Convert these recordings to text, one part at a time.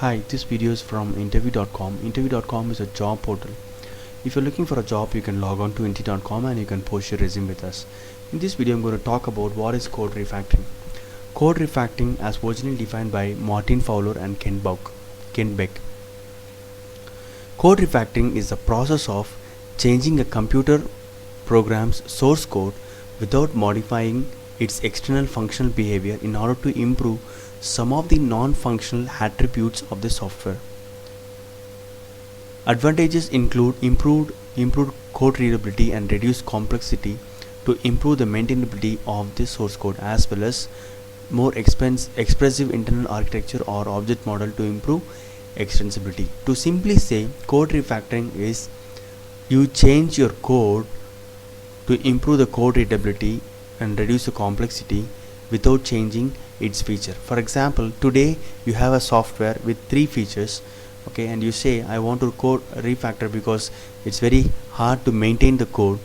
Hi, this video is from interview.com. Interview.com is a job portal. If you're looking for a job, you can log on to interview.com and you can post your resume with us. In this video, I'm going to talk about what is code refactoring. Code refactoring, as originally defined by Martin Fowler and Ken Beck. Code refactoring is the process of changing a computer program's source code without modifying its external functional behavior in order to improve some of the non-functional attributes of the software. Advantages include improved code readability and reduced complexity to improve the maintainability of the source code, as well as more expressive internal architecture or object model to improve extensibility. To simply say, code refactoring is you change your code to improve the code readability and reduce the complexity without changing its feature. For example, today you have a software with 3 features, okay, and you say I want to code refactor because it's very hard to maintain the code,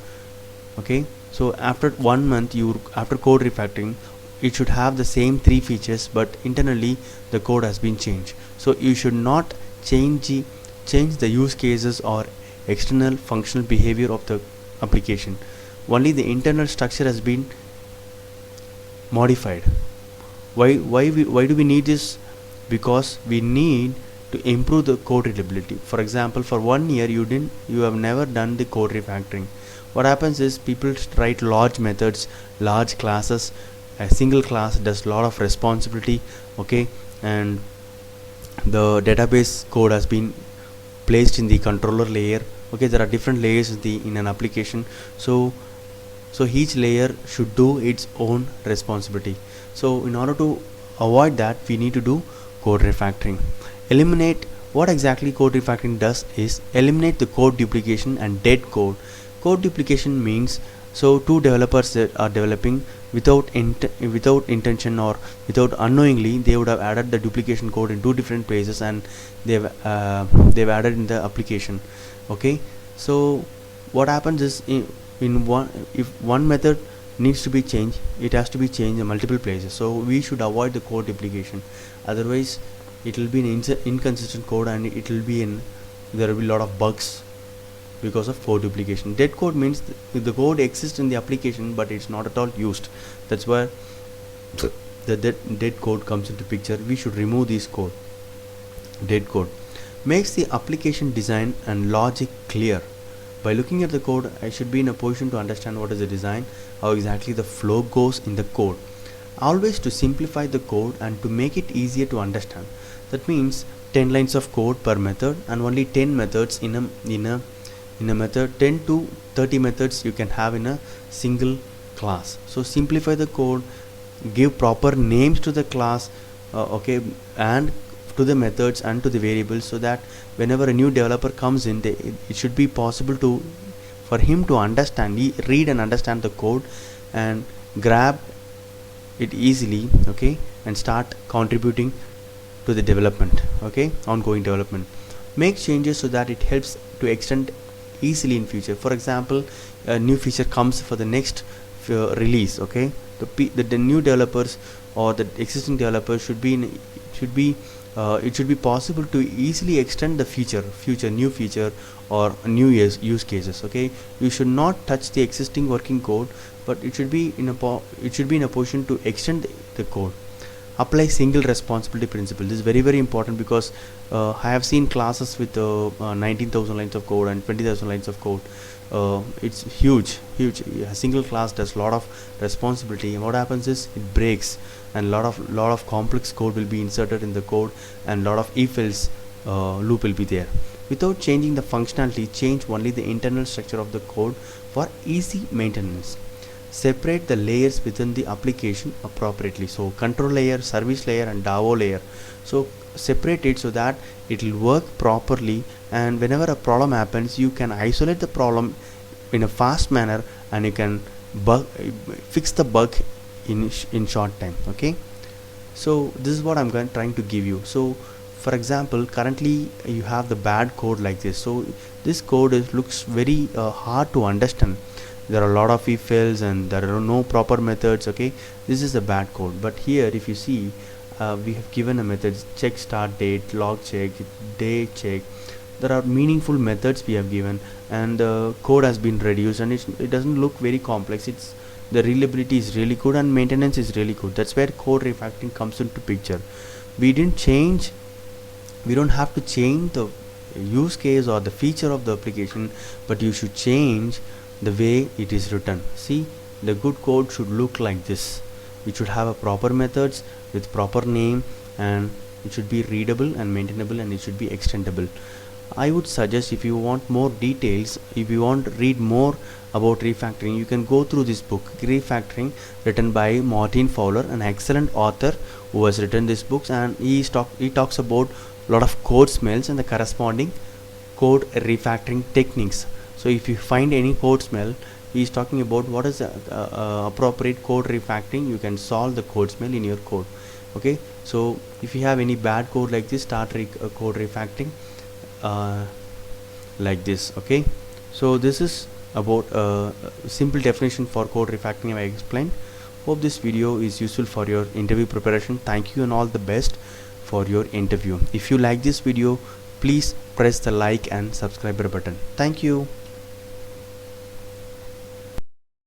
okay. So after 1 month, after code refactoring, it should have the same 3 features, but internally the code has been changed. So you should not change the use cases or external functional behavior of the application. Only the internal structure has been modified. Why do we need this? Because we need to improve the code readability. For example, for 1 year you have never done the code refactoring. What happens is people write large methods, large classes. A single class does a lot of responsibility, okay, and the database code has been placed in the controller layer. Okay, there are different layers in an application, so each layer should do its own responsibility. So in order to avoid that, we need to do code refactoring. What exactly code refactoring does is eliminate the code duplication and dead code. Code duplication means two developers that are developing without intention or without unknowingly, they would have added the duplication code in 2 different places and they've added in the application. Okay, so what happens is if one method needs to be changed, it has to be changed in multiple places. So we should avoid the code duplication, otherwise it will be an inconsistent code and there will be a lot of bugs because of code duplication. Dead code means the code exists in the application but it's not at all used. That's where the dead code comes into picture. We should remove this code. Dead code makes the application design and logic clear. By looking at the code, I should be in a position to understand what is the design, how exactly the flow goes in the code. Always to simplify the code and to make it easier to understand. That means 10 lines of code per method and only 10 methods in a method. 10 to 30 methods you can have in a single class. So simplify the code, give proper names to the class, okay, and to the methods and to the variables, so that whenever a new developer comes in, it should be possible for him to read and understand the code and grab it easily, okay, and start contributing to the development, okay, ongoing development. Make changes so that it helps to extend easily in future. For example, a new feature comes for the next release, okay, the new developers or the existing developers it should be possible to easily extend the future new feature or new use cases. Okay, you should not touch the existing working code, but it should be in a position to extend the code. Apply single responsibility principle. This is very, very important because I have seen classes with 19,000 lines of code and 20,000 lines of code. It's huge. A single class does a lot of responsibility, and what happens is it breaks, and lot of complex code will be inserted in the code, and lot of if-else loop will be there. Without changing the functionality, change only the internal structure of the code for easy maintenance. Separate the layers within the application appropriately. So control layer, service layer, and DAO layer. So separate it so that it will work properly, and whenever a problem happens, you can isolate the problem in a fast manner and you can fix the bug in short time. Okay, so this is what I'm trying to give you. So for example, currently you have the bad code like this. So this code looks very hard to understand. There are a lot of if else and there are no proper methods. Okay, this is the bad code. But here if you see, we have given a method check start date, log check, day check. There are meaningful methods we have given, and the code has been reduced, and it doesn't look very complex. It's the reliability is really good and maintenance is really good. That's where code refactoring comes into picture. We didn't change, we don't have to change the use case or the feature of the application, but you should change the way it is written. See, the good code should look like this. It should have a proper methods with proper name, and it should be readable and maintainable, and it should be extendable. I would suggest, if you want more details, if you want to read more about refactoring, you can go through this book, Refactoring, written by Martin Fowler, an excellent author who has written this book, and he talks about a lot of code smells and the corresponding code refactoring techniques. So if you find any code smell, he is talking about what is the appropriate code refactoring. You can solve the code smell in your code. Okay, so if you have any bad code like this, start code refactoring like this. Okay, so this is about simple definition for code refactoring I explained. Hope this video is useful for your interview preparation. Thank you and all the best for your interview. If you like this video, please press the like and subscribe button. Thank you.